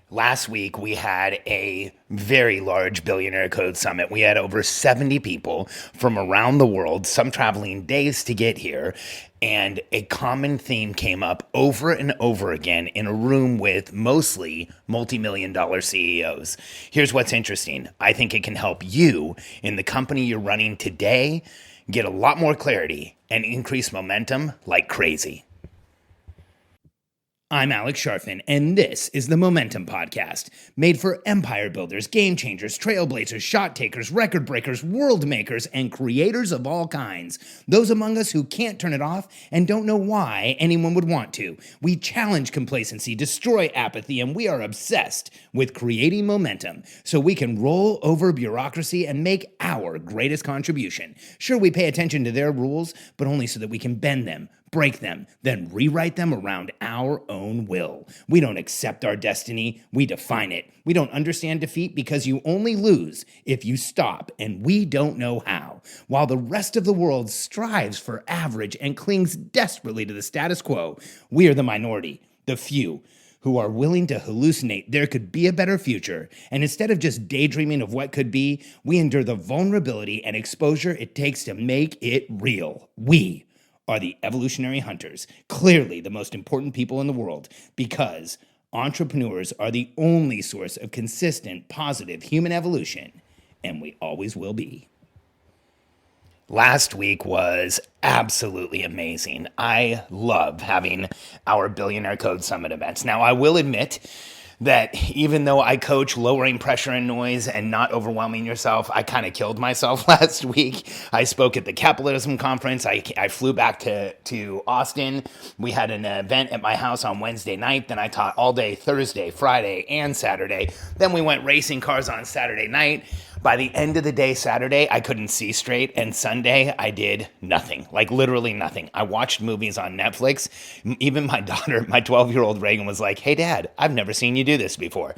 Last week, we had a very large Billionaire Code Summit. We had over 70 people from around the world, some traveling days to get here. And a common theme came up over and over again in a room with mostly multi-million dollar CEOs. Here's what's interesting. I think it can help you in the company you're running today get a lot more clarity and increase momentum like crazy. I'm Alex Sharfin, and this is the Momentum Podcast, made for empire builders, game changers, trailblazers, shot takers, record breakers, world makers, and creators of all kinds. Those among us who can't turn it off and don't know why anyone would want to. We challenge complacency, destroy apathy, and we are obsessed with creating momentum so we can roll over bureaucracy and make our greatest contribution. Sure, we pay attention to their rules, but only so that we can bend them, break them, then rewrite them around our own will. We don't accept our destiny, we define it. We don't understand defeat because you only lose if you stop, and we don't know how. While the rest of the world strives for average and clings desperately to the status quo, we are the minority, the few, who are willing to hallucinate there could be a better future, and instead of just daydreaming of what could be, we endure the vulnerability and exposure it takes to make it real. We are the evolutionary hunters, clearly the most important people in the world, because entrepreneurs are the only source of consistent, positive human evolution, and we always will be. Last week was absolutely amazing. I love having our Billionaire Code Summit events. Now, I will admit that even though I coach lowering pressure and noise and not overwhelming yourself, I kind of killed myself last week. I spoke at the Capitalism Conference. I flew back to Austin. We had an event at my house on Wednesday night. Then I taught all day Thursday, Friday, and Saturday. Then we went racing cars on Saturday night. By the end of the day, Saturday, I couldn't see straight. And Sunday, I did nothing, like literally nothing. I watched movies on Netflix. Even my daughter, my 12-year-old Reagan, was like, "Hey, Dad, I've never seen you do this before."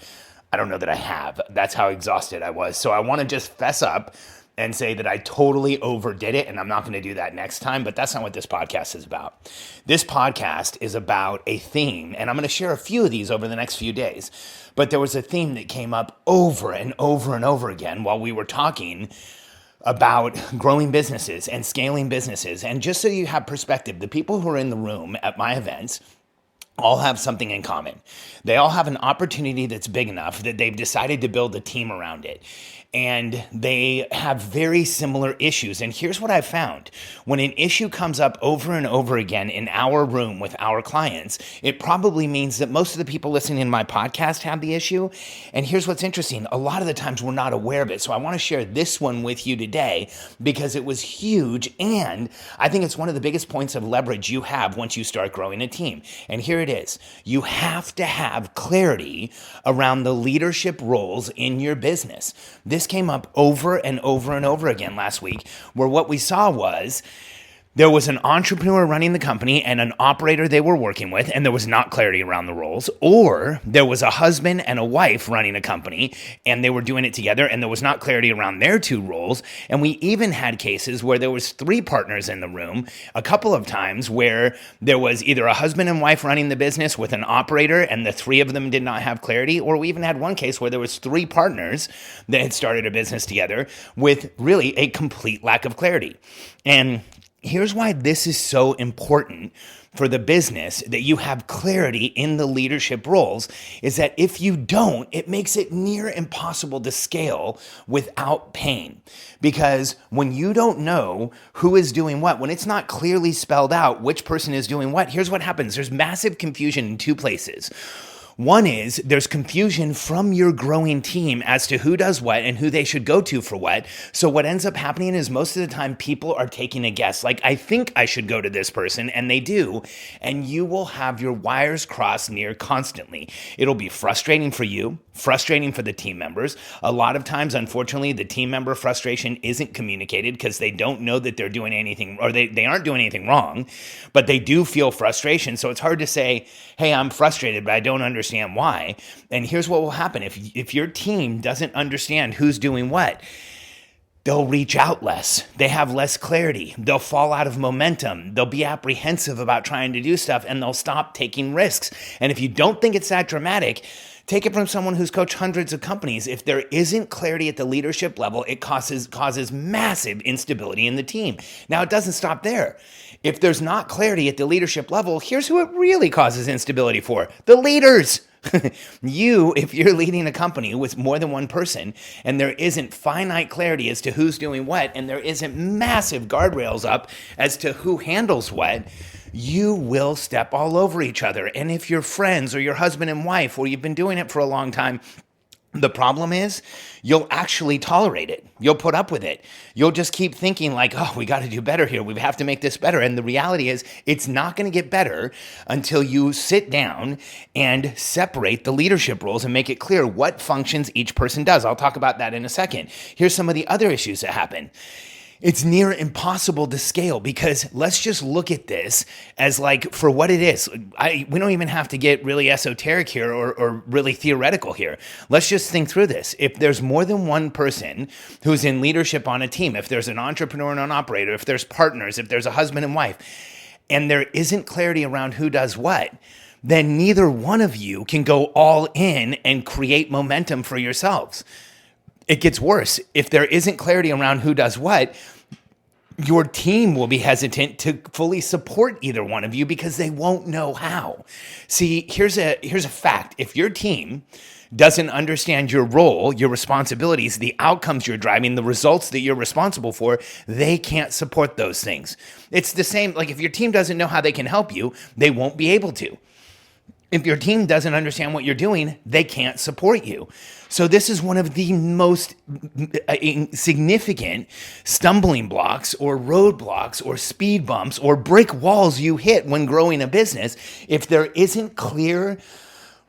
I don't know that I have. That's how exhausted I was. So I want to just fess up and say that I totally overdid it, and I'm not going to do that next time, but that's not what this podcast is about. This podcast is about a theme, and I'm going to share a few of these over the next few days. But there was a theme that came up over and over and over again while we were talking about growing businesses and scaling businesses. And just so you have perspective, the people who are in the room at my events all have something in common. They all have an opportunity that's big enough that they've decided to build a team around it. And they have very similar issues. And here's what I've found. When an issue comes up over and over again in our room with our clients, it probably means that most of the people listening in my podcast have the issue. And here's what's interesting. A lot of the times we're not aware of it. So I want to share this one with you today because it was huge. And I think it's one of the biggest points of leverage you have once you start growing a team. And here it is. You have to have clarity around the leadership roles in your business. This came up over and over and over again last week, where what we saw was there was an entrepreneur running the company and an operator they were working with, and there was not clarity around the roles. Or there was a husband and a wife running a company, and they were doing it together, and there was not clarity around their two roles. And we even had cases where there was three partners in the room, a couple of times where there was either a husband and wife running the business with an operator, and the three of them did not have clarity. Or we even had one case where there was three partners that had started a business together with really a complete lack of clarity. And here's why this is so important for the business, that you have clarity in the leadership roles, is that if you don't, it makes it near impossible to scale without pain. Because when you don't know who is doing what, when it's not clearly spelled out which person is doing what, here's what happens. There's massive confusion in two places. One is there's confusion from your growing team as to who does what and who they should go to for what. So what ends up happening is most of the time people are taking a guess. Like, I think I should go to this person, and they do. And you will have your wires crossed near constantly. It'll be frustrating for you, frustrating for the team members. A lot of times, unfortunately, the team member frustration isn't communicated because they don't know that they're doing anything, or they aren't doing anything wrong, but they do feel frustration. So it's hard to say, hey, I'm frustrated, but I don't understand why. And here's what will happen. If your team doesn't understand who's doing what, they'll reach out less. They have less clarity. They'll fall out of momentum. They'll be apprehensive about trying to do stuff, and they'll stop taking risks. And if you don't think it's that dramatic, take it from someone who's coached hundreds of companies. If there isn't clarity at the leadership level, it causes massive instability in the team. Now, it doesn't stop there. If there's not clarity at the leadership level, here's who it really causes instability for: the leaders. If you're leading a company with more than one person and there isn't finite clarity as to who's doing what, and there isn't massive guardrails up as to who handles what, you will step all over each other. And if you're friends or your husband and wife, or you've been doing it for a long time, the problem is you'll actually tolerate it. You'll put up with it. You'll just keep thinking like, oh, we got to do better here. We have to make this better. And the reality is it's not going to get better until you sit down and separate the leadership roles and make it clear what functions each person does. I'll talk about that in a second. Here's some of the other issues that happen. It's near impossible to scale, because let's just look at this as like for what it is. We don't even have to get really esoteric here or really theoretical here. Let's just think through this. If there's more than one person who's in leadership on a team, if there's an entrepreneur and an operator, if there's partners, if there's a husband and wife, and there isn't clarity around who does what, then neither one of you can go all in and create momentum for yourselves. It gets worse. If there isn't clarity around who does what, your team will be hesitant to fully support either one of you because they won't know how. See, here's a fact. If your team doesn't understand your role, your responsibilities, the outcomes you're driving, the results that you're responsible for, they can't support those things. It's the same, like if your team doesn't know how they can help you, they won't be able to. If your team doesn't understand what you're doing, they can't support you. So this is one of the most significant stumbling blocks or roadblocks or speed bumps or brick walls you hit when growing a business. If there isn't clear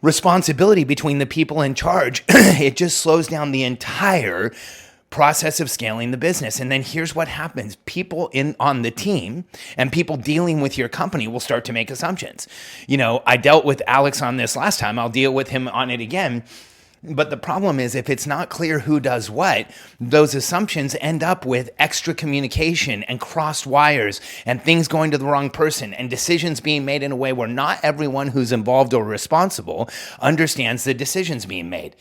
responsibility between the people in charge, it just slows down the entire process of scaling the business. And then here's what happens. People on the team and people dealing with your company will start to make assumptions. I dealt with Alex on this last time. I'll deal with him on it again. But the problem is, if it's not clear who does what, those assumptions end up with extra communication and crossed wires and things going to the wrong person and decisions being made in a way where not everyone who's involved or responsible understands the decisions being made.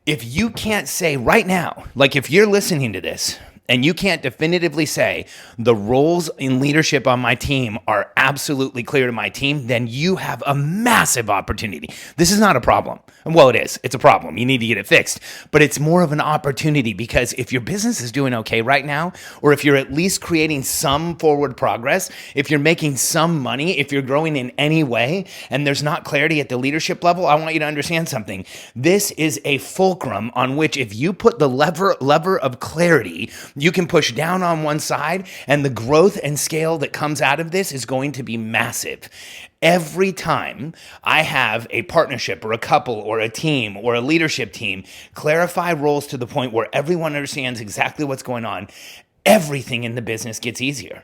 If you can't say right now, like if you're listening to this and you can't definitively say the roles in leadership on my team are absolutely clear to my team, then you have a massive opportunity. This is not a problem. Well, it is. It's a problem. You need to get it fixed. But it's more of an opportunity, because if your business is doing okay right now, or if you're at least creating some forward progress, if you're making some money, if you're growing in any way, and there's not clarity at the leadership level, I want you to understand something. This is a fulcrum on which, if you put the lever of clarity, you can push down on one side, and the growth and scale that comes out of this is going to be massive. Every time I have a partnership or a couple or a team or a leadership team clarify roles to the point where everyone understands exactly what's going on, everything in the business gets easier.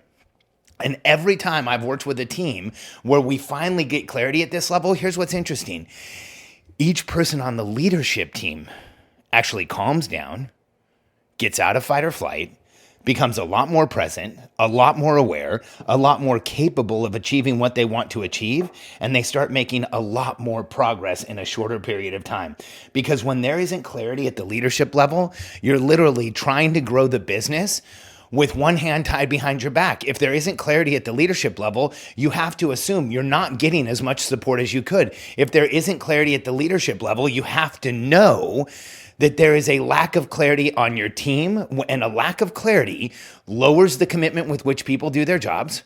And every time I've worked with a team where we finally get clarity at this level, here's what's interesting. Each person on the leadership team actually calms down, gets out of fight or flight, becomes a lot more present, a lot more aware, a lot more capable of achieving what they want to achieve, and they start making a lot more progress in a shorter period of time. Because when there isn't clarity at the leadership level, you're literally trying to grow the business with one hand tied behind your back. If there isn't clarity at the leadership level, you have to assume you're not getting as much support as you could. If there isn't clarity at the leadership level, you have to know that there is a lack of clarity on your team, and a lack of clarity lowers the commitment with which people do their jobs,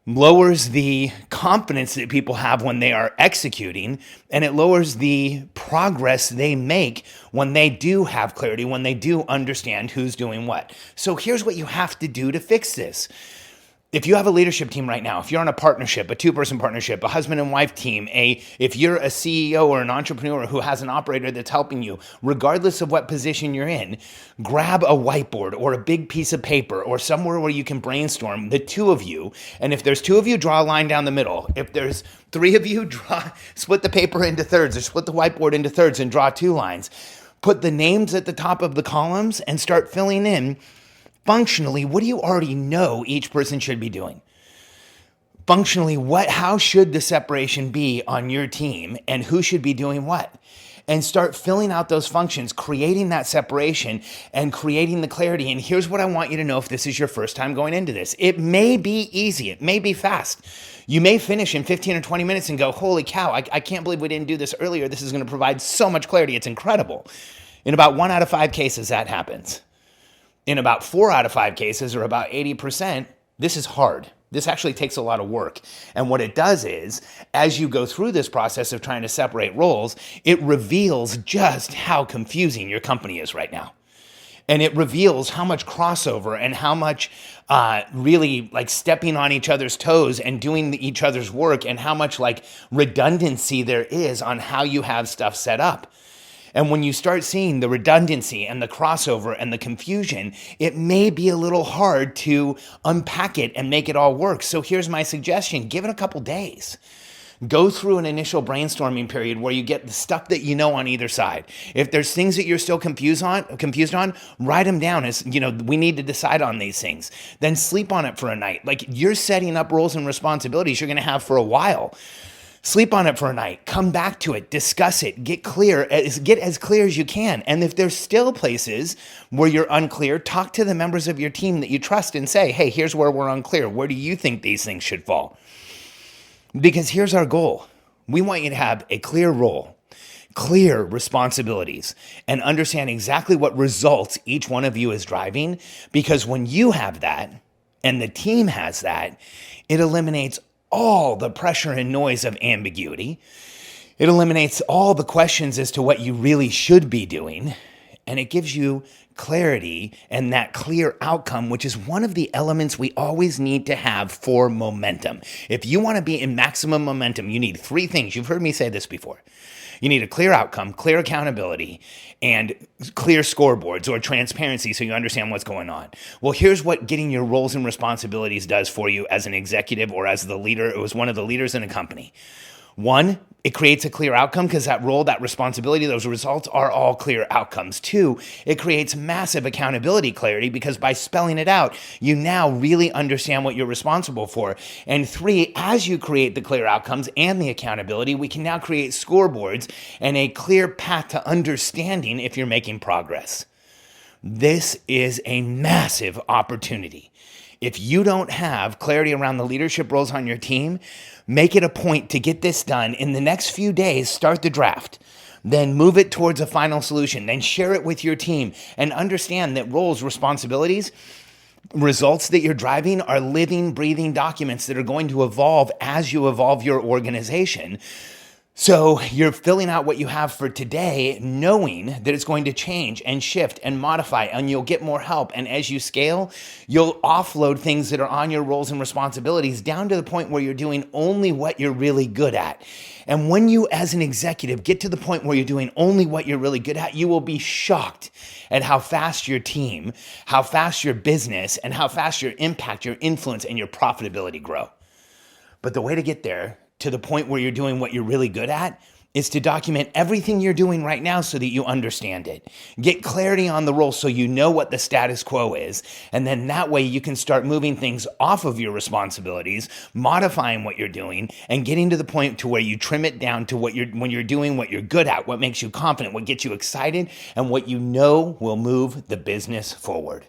lowers the confidence that people have when they are executing, and it lowers the progress they make when they do have clarity, when they do understand who's doing what. So here's what you have to do to fix this. If you have a leadership team right now, if you're on a partnership, a two-person partnership, a husband and wife team, if you're a CEO or an entrepreneur who has an operator that's helping you, regardless of what position you're in, grab a whiteboard or a big piece of paper or somewhere where you can brainstorm, the two of you. And if there's two of you, draw a line down the middle. If there's three of you, split the paper into thirds, or split the whiteboard into thirds and draw two lines. Put the names at the top of the columns and start filling in functionally, what do you already know each person should be doing? Functionally, how should the separation be on your team and who should be doing what? And start filling out those functions, creating that separation and creating the clarity. And here's what I want you to know if this is your first time going into this. It may be easy. It may be fast. You may finish in 15 or 20 minutes and go, holy cow, I can't believe we didn't do this earlier. This is going to provide so much clarity. It's incredible. In about 1 out of 5 cases, that happens. In about 4 out of 5 cases, or about 80%, this is hard. This actually takes a lot of work. And what it does is, as you go through this process of trying to separate roles, it reveals just how confusing your company is right now. And it reveals how much crossover and how much really like stepping on each other's toes and doing each other's work, and how much like redundancy there is on how you have stuff set up. And when you start seeing the redundancy and the crossover and the confusion, it may be a little hard to unpack it and make it all work. So here's my suggestion. Give it a couple days. Go through an initial brainstorming period where you get the stuff that you know on either side. If there's things that you're still confused on, write them down as, we need to decide on these things. Then sleep on it for a night. Like, you're setting up roles and responsibilities you're going to have for a while. Sleep on it for a night, come back to it, discuss it, get as clear as you can. And if there's still places where you're unclear, talk to the members of your team that you trust and say, hey, here's where we're unclear. Where do you think these things should fall? Because here's our goal. We want you to have a clear role, clear responsibilities, and understand exactly what results each one of you is driving. Because when you have that and the team has that, it eliminates all the pressure and noise of ambiguity. It eliminates all the questions as to what you really should be doing. And it gives you clarity and that clear outcome, which is one of the elements we always need to have for momentum. If you want to be in maximum momentum, you need 3 things. You've heard me say this before. You need a clear outcome, clear accountability, and clear scoreboards or transparency so you understand what's going on. Well, here's what getting your roles and responsibilities does for you as an executive or as the leader. It was one of the leaders in a company. 1, it creates a clear outcome because that role, that responsibility, those results are all clear outcomes. 2, it creates massive accountability clarity because by spelling it out, you now really understand what you're responsible for. And 3, as you create the clear outcomes and the accountability, we can now create scoreboards and a clear path to understanding if you're making progress. This is a massive opportunity. If you don't have clarity around the leadership roles on your team, make it a point to get this done. In the next few days, start the draft. Then move it towards a final solution. Then share it with your team and understand that roles, responsibilities, results that you're driving are living, breathing documents that are going to evolve as you evolve your organization. So you're filling out what you have for today, knowing that it's going to change and shift and modify, and you'll get more help. And as you scale, you'll offload things that are on your roles and responsibilities down to the point where you're doing only what you're really good at. And when you, as an executive, get to the point where you're doing only what you're really good at, you will be shocked at how fast your team, how fast your business, and how fast your impact, your influence, and your profitability grow. But the way to get there, to the point where you're doing what you're really good at, is to document everything you're doing right now so that you understand it. Get clarity on the role so you know what the status quo is. And then that way you can start moving things off of your responsibilities, modifying what you're doing, and getting to the point to where you trim it down to when you're doing what you're good at, what makes you confident, what gets you excited, and what you know will move the business forward.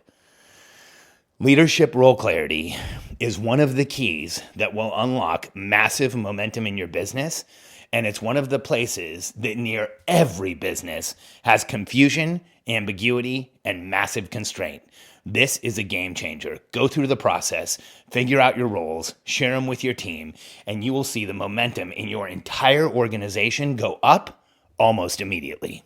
Leadership role clarity is one of the keys that will unlock massive momentum in your business, and it's one of the places that near every business has confusion, ambiguity, and massive constraint. This is a game changer. Go through the process, figure out your roles, share them with your team, and you will see the momentum in your entire organization go up almost immediately.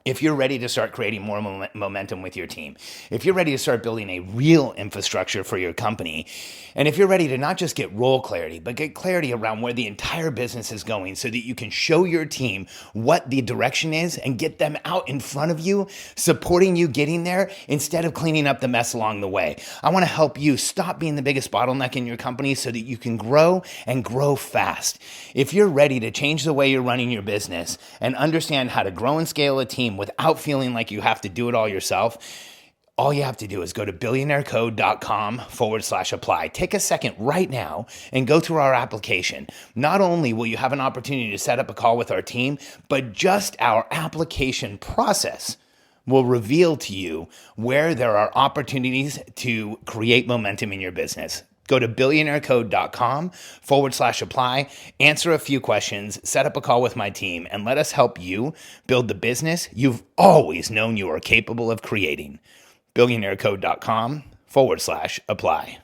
If you're ready to start creating more momentum with your team, if you're ready to start building a real infrastructure for your company, and if you're ready to not just get role clarity, but get clarity around where the entire business is going so that you can show your team what the direction is and get them out in front of you, supporting you getting there instead of cleaning up the mess along the way. I want to help you stop being the biggest bottleneck in your company so that you can grow and grow fast. If you're ready to change the way you're running your business and understand how to grow and scale a team momentum without feeling like you have to do it all yourself, all you have to do is go to billionairecode.com/apply. Take a second right now and go through our application. Not only will you have an opportunity to set up a call with our team, but just our application process will reveal to you where there are opportunities to create momentum in your business. Go to billionairecode.com/apply, answer a few questions, set up a call with my team, and let us help you build the business you've always known you are capable of creating. billionairecode.com/apply.